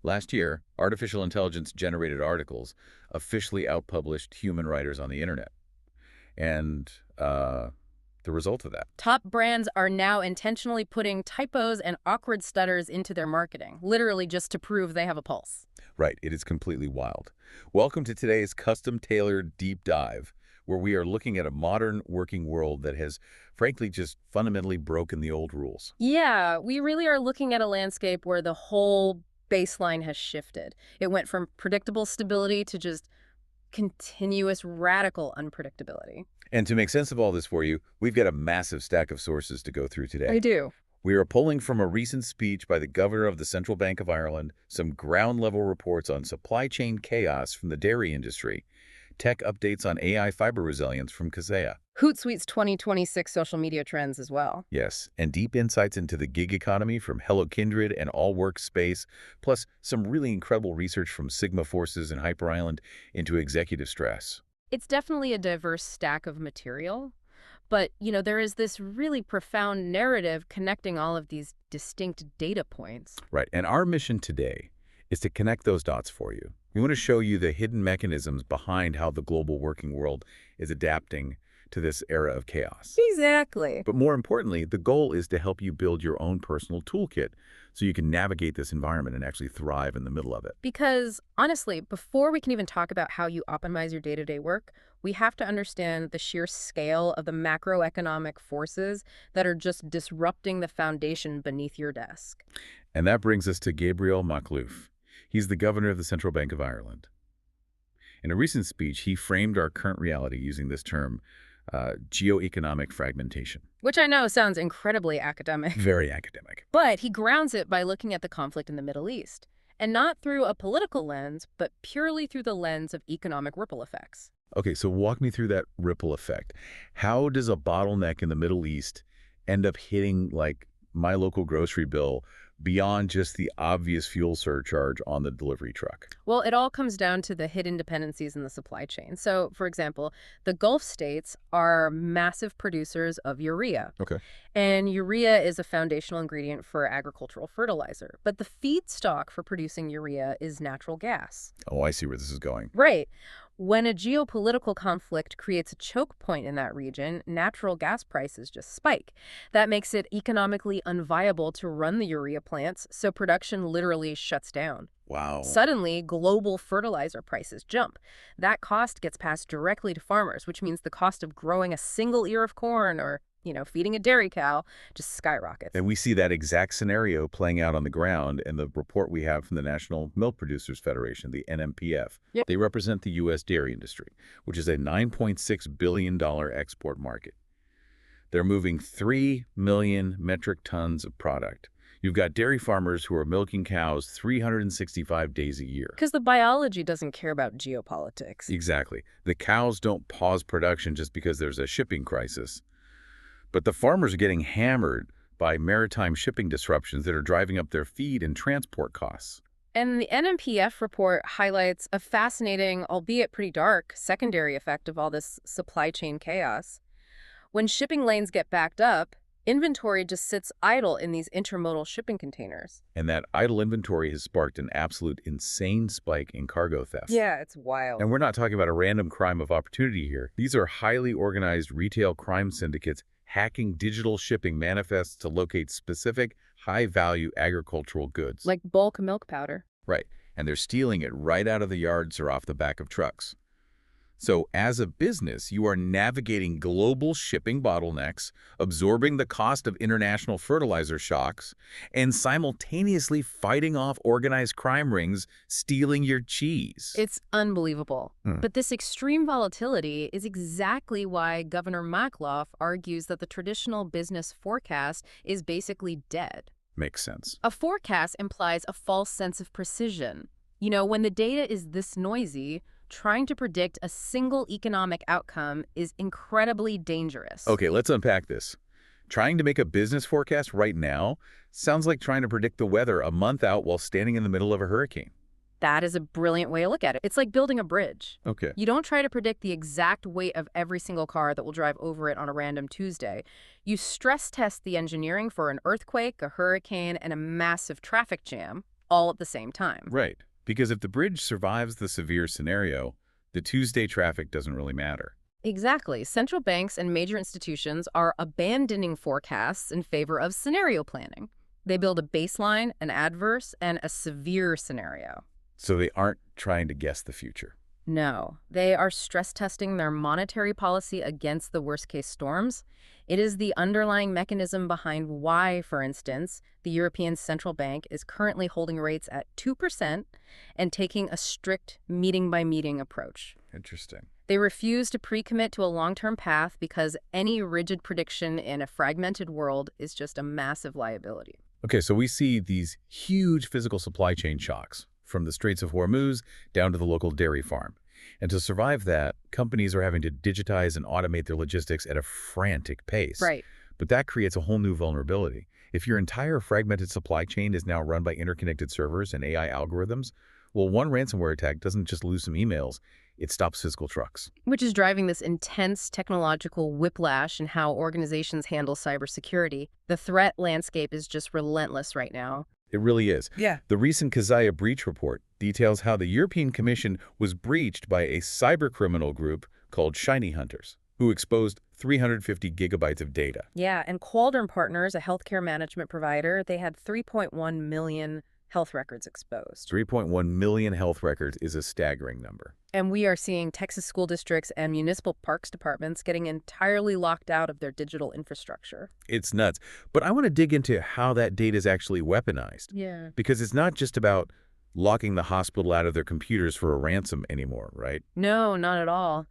Last year, artificial intelligence-generated articles officially outpublished human writers on the internet. And the result of that. Top brands are now intentionally putting typos and awkward stutters into their marketing, literally just to prove they have a pulse. Right, it is completely wild. Welcome to today's custom-tailored deep dive, where we are looking at a modern working world that has, frankly, just fundamentally broken the old rules. Yeah, we really are looking at a landscape where the whole baseline has shifted. It went from predictable stability to just continuous radical unpredictability. And to make sense of all this for you, we've got a massive stack of sources to go through I today. do. We are pulling from a recent speech by the governor of the Central Bank of Ireland, some ground-level reports on supply chain chaos from the dairy industry, tech updates on AI fiber resilience from Kaseya. Hootsuite's 2026 social media trends as well. Yes, and deep insights into the gig economy from Hello Kindred and All Workspace, plus some really incredible research from Sigma Forces and Hyper Island into executive stress. It's definitely a diverse stack of material, but, there is this really profound narrative connecting all of these distinct data points. Right, and our mission today is to connect those dots for you. We want to show you the hidden mechanisms behind how the global working world is adapting to this era of chaos. Exactly. But more importantly, the goal is to help you build your own personal toolkit so you can navigate this environment and actually thrive in the middle of it. Because, honestly, before we can even talk about how you optimize your day-to-day work, we have to understand the sheer scale of the macroeconomic forces that are just disrupting the foundation beneath your desk. And that brings us to Gabriel Makhlouf. He's the governor of the Central Bank of Ireland. In a recent speech, he framed our current reality using this term, geoeconomic fragmentation. Which I know sounds incredibly academic. Very academic. But he grounds it by looking at the conflict in the Middle East, and not through a political lens, but purely through the lens of economic ripple effects. Okay, so walk me through that ripple effect. How does a bottleneck in the Middle East end up hitting, like, my local grocery bill beyond just the obvious fuel surcharge on the delivery truck? Well, it all comes down to the hidden dependencies in the supply chain. So, for example, the Gulf states are massive producers of urea. Okay. And urea is a foundational ingredient for agricultural fertilizer. But the feedstock for producing urea is natural gas. Oh, I see where this is going. Right. When a geopolitical conflict creates a choke point in that region, natural gas prices just spike. That makes it economically unviable to run the urea plants, so production literally shuts down. Wow. Suddenly, global fertilizer prices jump. That cost gets passed directly to farmers, which means the cost of growing a single ear of corn or, feeding a dairy cow just skyrockets. And we see that exact scenario playing out on the ground in the report we have from the National Milk Producers Federation, the NMPF. Yep. They represent the U.S. dairy industry, which is a $9.6 billion export market. They're moving 3 million metric tons of product. You've got dairy farmers who are milking cows 365 days a year. Because the biology doesn't care about geopolitics. Exactly. The cows don't pause production just because there's a shipping crisis. But the farmers are getting hammered by maritime shipping disruptions that are driving up their feed and transport costs. And the NMPF report highlights a fascinating, albeit pretty dark, secondary effect of all this supply chain chaos. When shipping lanes get backed up, inventory just sits idle in these intermodal shipping containers. And that idle inventory has sparked an absolute insane spike in cargo theft. Yeah, it's wild. And we're not talking about a random crime of opportunity here. These are highly organized retail crime syndicates hacking digital shipping manifests to locate specific, high-value agricultural goods. Like bulk milk powder. Right. And they're stealing it right out of the yards or off the back of trucks. So as a business, you are navigating global shipping bottlenecks, absorbing the cost of international fertilizer shocks, and simultaneously fighting off organized crime rings stealing your cheese. It's unbelievable. But this extreme volatility is exactly why Governor Makhlouf argues that the traditional business forecast is basically dead. Makes sense. A forecast implies a false sense of precision. When the data is this noisy, trying to predict a single economic outcome is incredibly dangerous. Okay, let's unpack this. Trying to make a business forecast right now sounds like trying to predict the weather a month out while standing in the middle of a hurricane. That is a brilliant way to look at it. It's like building a bridge. Okay. You don't try to predict the exact weight of every single car that will drive over it on a random Tuesday. You stress test the engineering for an earthquake, a hurricane, and a massive traffic jam. all at the same time. Right. Because if the bridge survives the severe scenario, the Tuesday traffic doesn't really matter. Exactly. Central banks and major institutions are abandoning forecasts in favor of scenario planning. They build a baseline, an adverse, and a severe scenario. So they aren't trying to guess the future. No, they are stress testing their monetary policy against the worst-case storms. It is the underlying mechanism behind why, for instance, the European Central Bank is currently holding rates at 2% and taking a strict meeting-by-meeting approach. Interesting. They refuse to pre-commit to a long-term path because any rigid prediction in a fragmented world is just a massive liability. Okay, so we see these huge physical supply chain shocks, from the Straits of Hormuz down to the local dairy farm. And to survive that, companies are having to digitize and automate their logistics at a frantic pace. Right. But that creates a whole new vulnerability. If your entire fragmented supply chain is now run by interconnected servers and AI algorithms, well, one ransomware attack doesn't just lose some emails, it stops physical trucks. Which is driving this intense technological whiplash in how organizations handle cybersecurity. The threat landscape is just relentless right now. It really is. Yeah. The recent Kaseya breach report details how the European Commission was breached by a cybercriminal group called Shiny Hunters, who exposed 350 gigabytes of data. Yeah, and Qualdron Partners, a healthcare management provider, they had 3.1 million health records exposed. 3.1 million health records is a staggering number. And we are seeing Texas school districts and municipal parks departments getting entirely locked out of their digital infrastructure. It's nuts. But I want to dig into how that data is actually weaponized. Yeah. Because it's not just about locking the hospital out of their computers for a ransom anymore, right? No, not at all.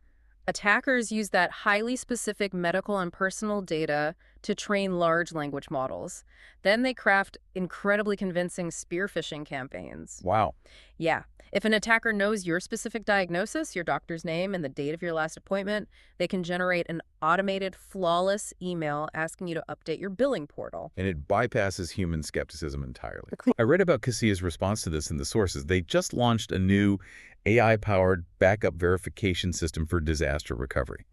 Attackers use that highly specific medical and personal data to train large language models. Then they craft incredibly convincing spear phishing campaigns. Wow. Yeah. If an attacker knows your specific diagnosis, your doctor's name, and the date of your last appointment, they can generate an automated, flawless email asking you to update your billing portal. And it bypasses human skepticism entirely. I read about Kaseya's response to this in the sources. They just launched a new AI-powered backup verification system for disaster recovery.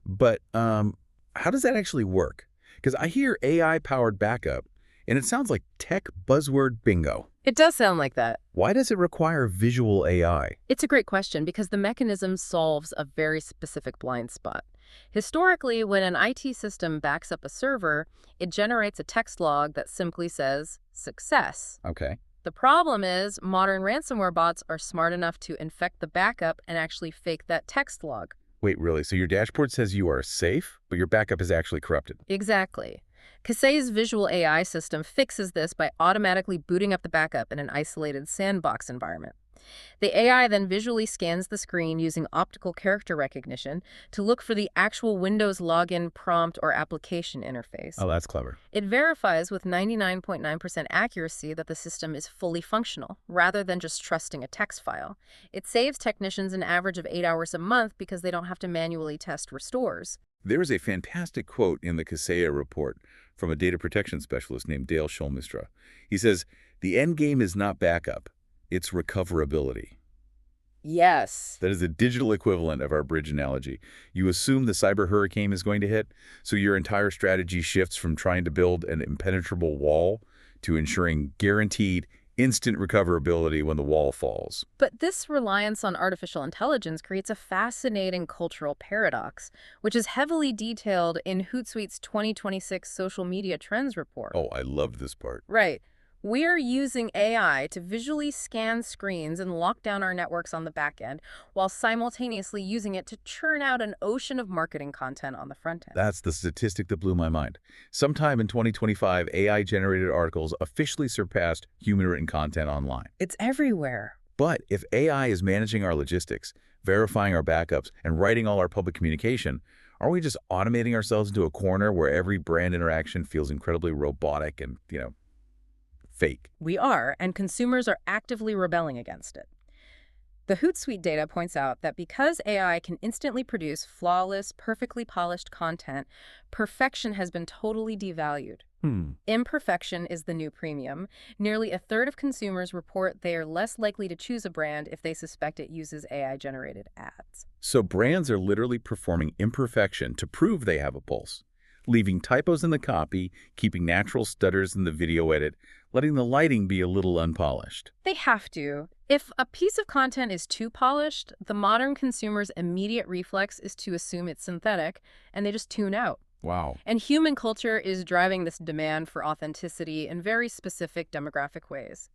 But how does that actually work? Because I hear AI-powered backup, and it sounds like tech buzzword bingo. It does sound like that. Why does it require visual AI? It's a great question because the mechanism solves a very specific blind spot. Historically, when an IT system backs up a server, it generates a text log that simply says, "Success." Okay. The problem is modern ransomware bots are smart enough to infect the backup and actually fake that text log. Wait, really? So your dashboard says you are safe, but your backup is actually corrupted? Exactly. Kaseya's visual AI system fixes this by automatically booting up the backup in an isolated sandbox environment. The AI then visually scans the screen using optical character recognition to look for the actual Windows login prompt or application interface. Oh, that's clever. It verifies with 99.9% accuracy that the system is fully functional, rather than just trusting a text file. It saves technicians an average of 8 hours a month because they don't have to manually test restores. There is a fantastic quote in the Kaseya report from a data protection specialist named Dale Schulmistra. He says, "The end game is not backup, it's recoverability." Yes. That is the digital equivalent of our bridge analogy. You assume the cyber hurricane is going to hit, so your entire strategy shifts from trying to build an impenetrable wall to ensuring guaranteed instant recoverability when the wall falls. But this reliance on artificial intelligence creates a fascinating cultural paradox, which is heavily detailed in Hootsuite's 2026 Social Media Trends Report. Oh, I loved this part. Right. We're using AI to visually scan screens and lock down our networks on the back end, while simultaneously using it to churn out an ocean of marketing content on the front end. That's the statistic that blew my mind. Sometime in 2025, AI-generated articles officially surpassed human-written content online. It's everywhere. But if AI is managing our logistics, verifying our backups, and writing all our public communication, are we just automating ourselves into a corner where every brand interaction feels incredibly robotic and, fake? We are, and consumers are actively rebelling against it. The Hootsuite data points out that because AI can instantly produce flawless, perfectly polished content, perfection has been totally devalued. Imperfection is the new premium. Nearly a third of consumers report they are less likely to choose a brand if they suspect it uses AI-generated ads. So brands are literally performing imperfection to prove they have a pulse, leaving typos in the copy, keeping natural stutters in the video edit, letting the lighting be a little unpolished. They have to. If a piece of content is too polished, the modern consumer's immediate reflex is to assume it's synthetic, and they just tune out. Wow. And human culture is driving this demand for authenticity in very specific demographic ways.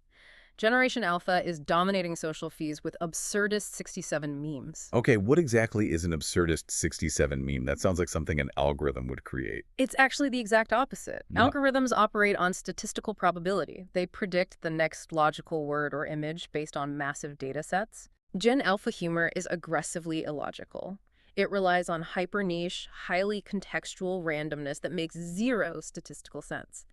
Generation Alpha is dominating social feeds with absurdist 67 memes. Okay, what exactly is an absurdist 67 meme? That sounds like something an algorithm would create. It's actually the exact opposite. No. Algorithms operate on statistical probability. They predict the next logical word or image based on massive data sets. Gen Alpha humor is aggressively illogical. It relies on hyper-niche, highly contextual randomness that makes zero statistical sense.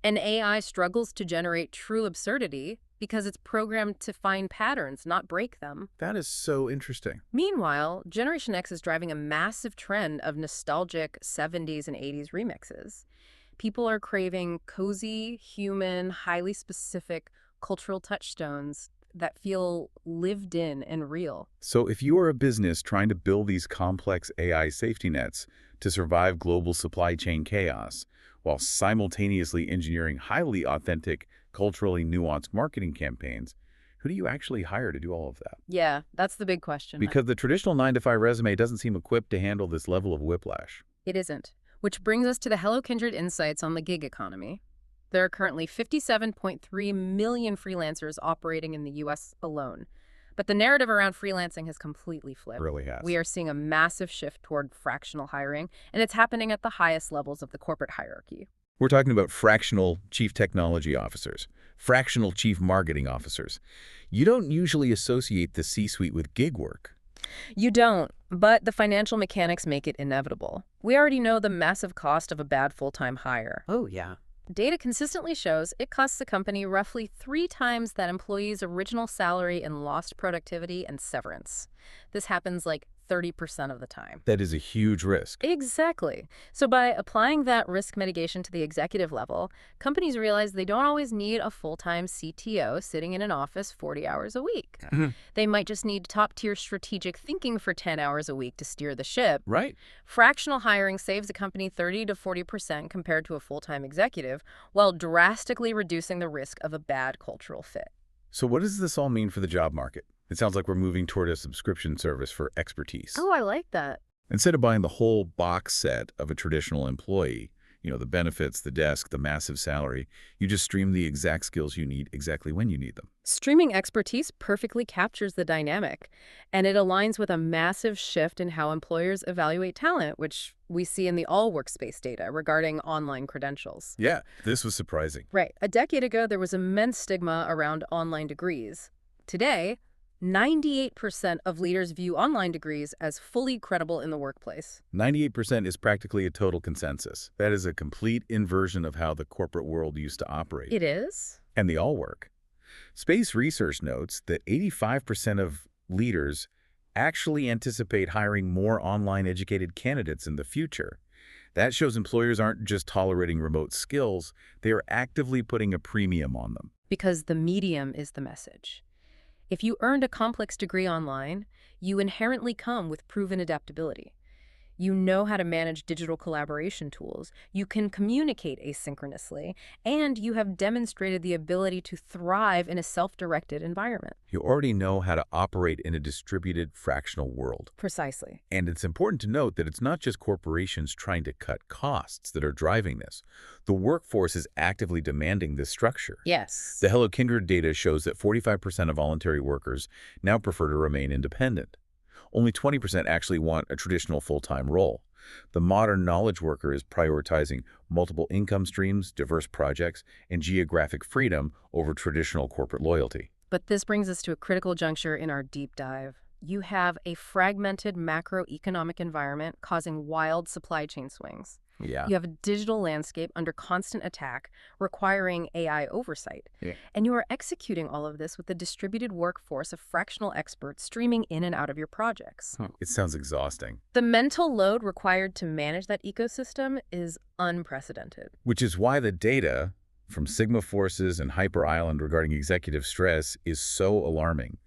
And AI struggles to generate true absurdity because it's programmed to find patterns, not break them. That is so interesting. Meanwhile, Generation X is driving a massive trend of nostalgic 70s and 80s remixes. People are craving cozy, human, highly specific cultural touchstones that feel lived in and real. So if you are a business trying to build these complex AI safety nets to survive global supply chain chaos, while simultaneously engineering highly authentic, culturally nuanced marketing campaigns, who do you actually hire to do all of that? Yeah, that's the big question. Because the traditional 9-to-5 resume doesn't seem equipped to handle this level of whiplash. It isn't. Which brings us to the Hello Kindred insights on the gig economy. There are currently 57.3 million freelancers operating in the U.S. alone. But the narrative around freelancing has completely flipped. It really has. We are seeing a massive shift toward fractional hiring, and it's happening at the highest levels of the corporate hierarchy. We're talking about fractional chief technology officers, fractional chief marketing officers. You don't usually associate the C-suite with gig work. You don't, but the financial mechanics make it inevitable. We already know the massive cost of a bad full-time hire. Oh, yeah. Data consistently shows it costs the company roughly 3 times that employee's original salary in lost productivity and severance. This happens like 30% of the time. That is a huge risk. Exactly. So by applying that risk mitigation to the executive level, companies realize they don't always need a full-time CTO sitting in an office 40 hours a week. They might just need top-tier strategic thinking for 10 hours a week to steer the ship. Right. Fractional hiring saves a company 30 to 40% compared to a full-time executive, while drastically reducing the risk of a bad cultural fit. So what does this all mean for the job market? It sounds like we're moving toward a subscription service for expertise. Oh, I like that. Instead of buying the whole box set of a traditional employee, the benefits, the desk, the massive salary, you just stream the exact skills you need exactly when you need them. Streaming expertise perfectly captures the dynamic, and it aligns with a massive shift in how employers evaluate talent, which we see in the all workspace data regarding online credentials. Yeah, this was surprising. Right. A decade ago, there was immense stigma around online degrees. Today, 98% of leaders view online degrees as fully credible in the workplace. 98% is practically a total consensus. That is a complete inversion of how the corporate world used to operate. It is? And they all work. Space Research notes that 85% of leaders actually anticipate hiring more online-educated candidates in the future. That shows employers aren't just tolerating remote skills, they are actively putting a premium on them. Because the medium is the message. If you earned a complex degree online, you inherently come with proven adaptability. You know how to manage digital collaboration tools, you can communicate asynchronously, and you have demonstrated the ability to thrive in a self-directed environment. You already know how to operate in a distributed fractional world. Precisely. And it's important to note that it's not just corporations trying to cut costs that are driving this. The workforce is actively demanding this structure. Yes. The Hello Kindred data shows that 45% of voluntary workers now prefer to remain independent. Only 20% actually want a traditional full-time role. The modern knowledge worker is prioritizing multiple income streams, diverse projects, and geographic freedom over traditional corporate loyalty. But this brings us to a critical juncture in our deep dive. You have a fragmented macroeconomic environment causing wild supply chain swings. Yeah. You have a digital landscape under constant attack, requiring AI oversight. And you are executing all of this with a distributed workforce of fractional experts streaming in and out of your projects. It sounds exhausting. The mental load required to manage that ecosystem is unprecedented. Which is why the data from Sigma Forces and Hyper Island regarding executive stress is so alarming.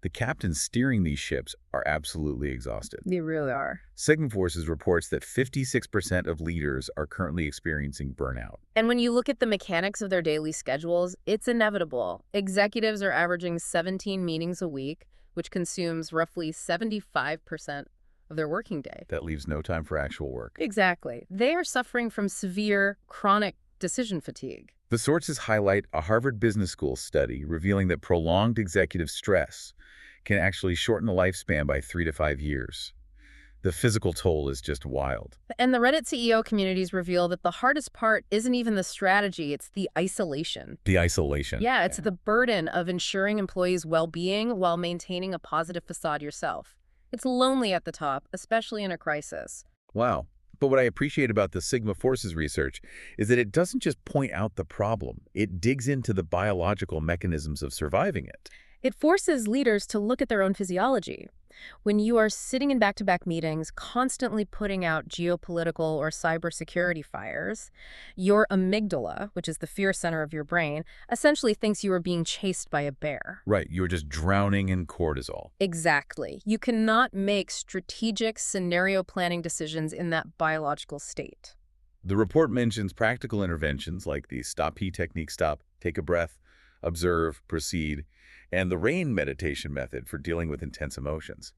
The captains steering these ships are absolutely exhausted. They really are. Sigma Forces reports that 56% of leaders are currently experiencing burnout. And when you look at the mechanics of their daily schedules, it's inevitable. Executives are averaging 17 meetings a week, which consumes roughly 75% of their working day. That leaves no time for actual work. Exactly. They are suffering from severe, chronic decision fatigue. The sources highlight a Harvard Business School study revealing that prolonged executive stress can actually shorten the lifespan by 3 to 5 years. The physical toll is just wild. And the Reddit CEO communities reveal that the hardest part isn't even the strategy, it's the isolation. The isolation. Yeah, it's the burden of ensuring employees' well-being while maintaining a positive facade yourself. It's lonely at the top, especially in a crisis. Wow. But what I appreciate about the Sigma Forces research is that it doesn't just point out the problem. It digs into the biological mechanisms of surviving it. It forces leaders to look at their own physiology. When you are sitting in back-to-back meetings, constantly putting out geopolitical or cybersecurity fires, your amygdala, which is the fear center of your brain, essentially thinks you are being chased by a bear. Right, you're just drowning in cortisol. Exactly. You cannot make strategic scenario planning decisions in that biological state. The report mentions practical interventions like the stop-P technique, stop, take a breath, observe, proceed, and the RAIN meditation method for dealing with intense emotions.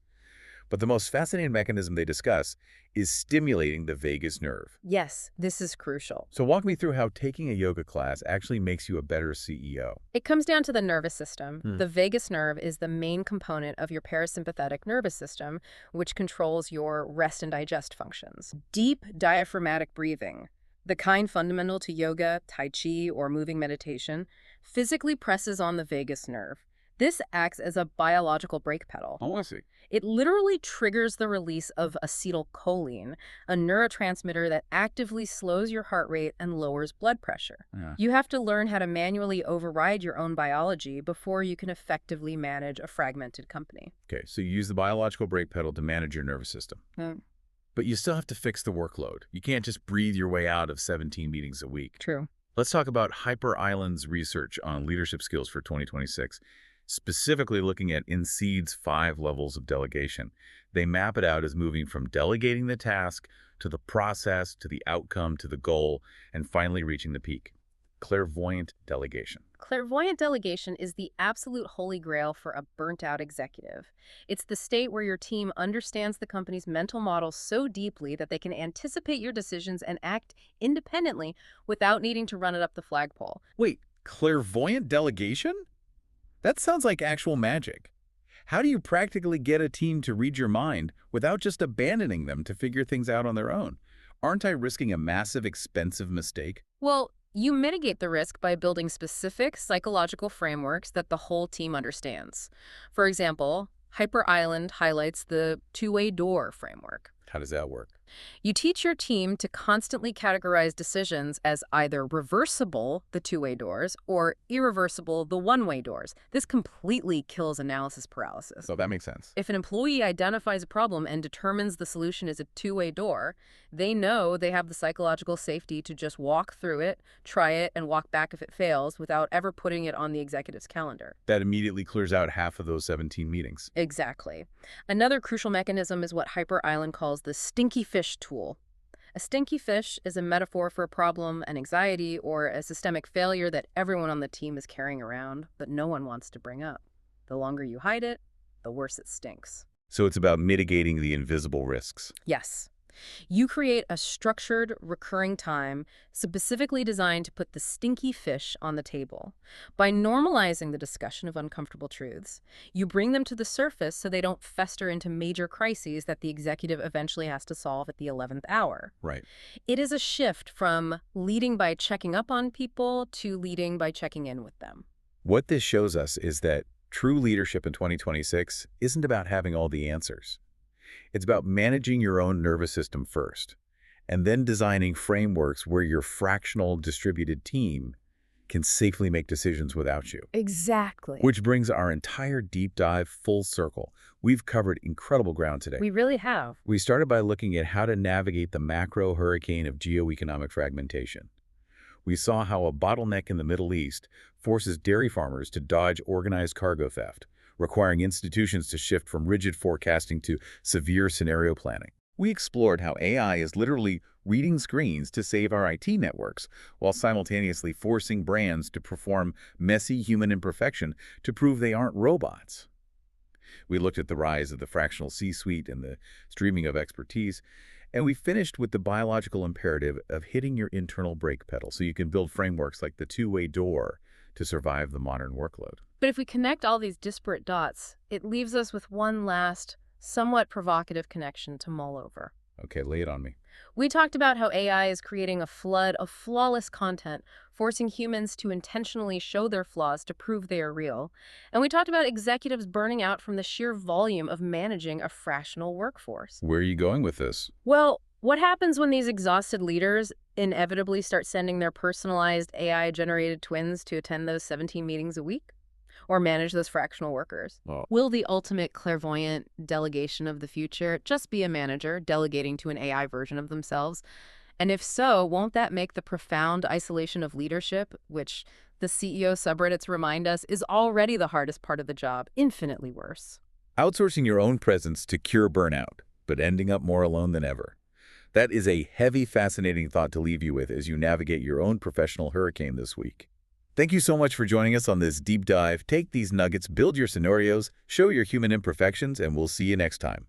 But the most fascinating mechanism they discuss is stimulating the vagus nerve. Yes, this is crucial. So walk me through how taking a yoga class actually makes you a better CEO. It comes down to the nervous system. The vagus nerve is the main component of your parasympathetic nervous system, which controls your rest and digest functions. Deep diaphragmatic breathing, the kind fundamental to yoga, tai chi, or moving meditation, physically presses on the vagus nerve. This acts as a biological brake pedal. Oh, I see. It literally triggers the release of acetylcholine, a neurotransmitter that actively slows your heart rate and lowers blood pressure. Yeah. You have to learn how to manually override your own biology before you can effectively manage a fragmented company. Okay, so you use the biological brake pedal to manage your nervous system. But you still have to fix the workload. You can't just breathe your way out of 17 meetings a week. True. Let's talk about Hyper Island's research on leadership skills for 2026. Specifically looking at INSEAD's 5 levels of delegation. They map it out as moving from delegating the task to the process, to the outcome, to the goal, and finally reaching the peak. Clairvoyant delegation. Clairvoyant delegation is the absolute holy grail for a burnt-out executive. It's the state where your team understands the company's mental model so deeply that they can anticipate your decisions and act independently without needing to run it up the flagpole. Wait, clairvoyant delegation? That sounds like actual magic. How do you practically get a team to read your mind without just abandoning them to figure things out on their own? Aren't I risking a massive, expensive mistake? Well, you mitigate the risk by building specific psychological frameworks that the whole team understands. For example, Hyper Island highlights the two-way door framework. How does that work? You teach your team to constantly categorize decisions as either reversible, the two-way doors, or irreversible, the one-way doors. This completely kills analysis paralysis. So that makes sense. If an employee identifies a problem and determines the solution is a two-way door, they know they have the psychological safety to just walk through it, try it, and walk back if it fails without ever putting it on the executive's calendar. That immediately clears out half of those 17 meetings. Exactly. Another crucial mechanism is what Hyper Island calls the stinky fish tool. A stinky fish is a metaphor for a problem, an anxiety, or a systemic failure that everyone on the team is carrying around, but no one wants to bring up. The longer you hide it, the worse it stinks. So it's about mitigating the invisible risks. Yes. You create a structured, recurring time specifically designed to put the stinky fish on the table. By normalizing the discussion of uncomfortable truths, you bring them to the surface so they don't fester into major crises that the executive eventually has to solve at the 11th hour. Right. It is a shift from leading by checking up on people to leading by checking in with them. What this shows us is that true leadership in 2026 isn't about having all the answers. It's about managing your own nervous system first, and then designing frameworks where your fractional distributed team can safely make decisions without you. Exactly. Which brings our entire deep dive full circle. We've covered incredible ground today. We really have. We started by looking at how to navigate the macro hurricane of geoeconomic fragmentation. We saw how a bottleneck in the Middle East forces dairy farmers to dodge organized cargo theft, requiring institutions to shift from rigid forecasting to severe scenario planning. We explored how AI is literally reading screens to save our IT networks, while simultaneously forcing brands to perform messy human imperfection to prove they aren't robots. We looked at the rise of the fractional C-suite and the streaming of expertise, and we finished with the biological imperative of hitting your internal brake pedal so you can build frameworks like the two-way door to survive the modern workload. But if we connect all these disparate dots, it leaves us with one last, somewhat provocative connection to mull over. Okay, lay it on me. We talked about how AI is creating a flood of flawless content, forcing humans to intentionally show their flaws to prove they are real. And we talked about executives burning out from the sheer volume of managing a fractional workforce. Where are you going with this? Well, what happens when these exhausted leaders inevitably start sending their personalized AI-generated twins to attend those 17 meetings a week? Or manage those fractional workers? Well, Will the ultimate clairvoyant delegation of the future just be a manager delegating to an AI version of themselves? And if so, won't that make the profound isolation of leadership, which the CEO subreddits remind us is already the hardest part of the job, infinitely worse? outsourcing your own presence to cure burnout, but ending up more alone than ever. That is a heavy, fascinating thought to leave you with as you navigate your own professional hurricane this week. Thank you so much for joining us on this deep dive. Take these nuggets, build your scenarios, show your human imperfections, and we'll see you next time.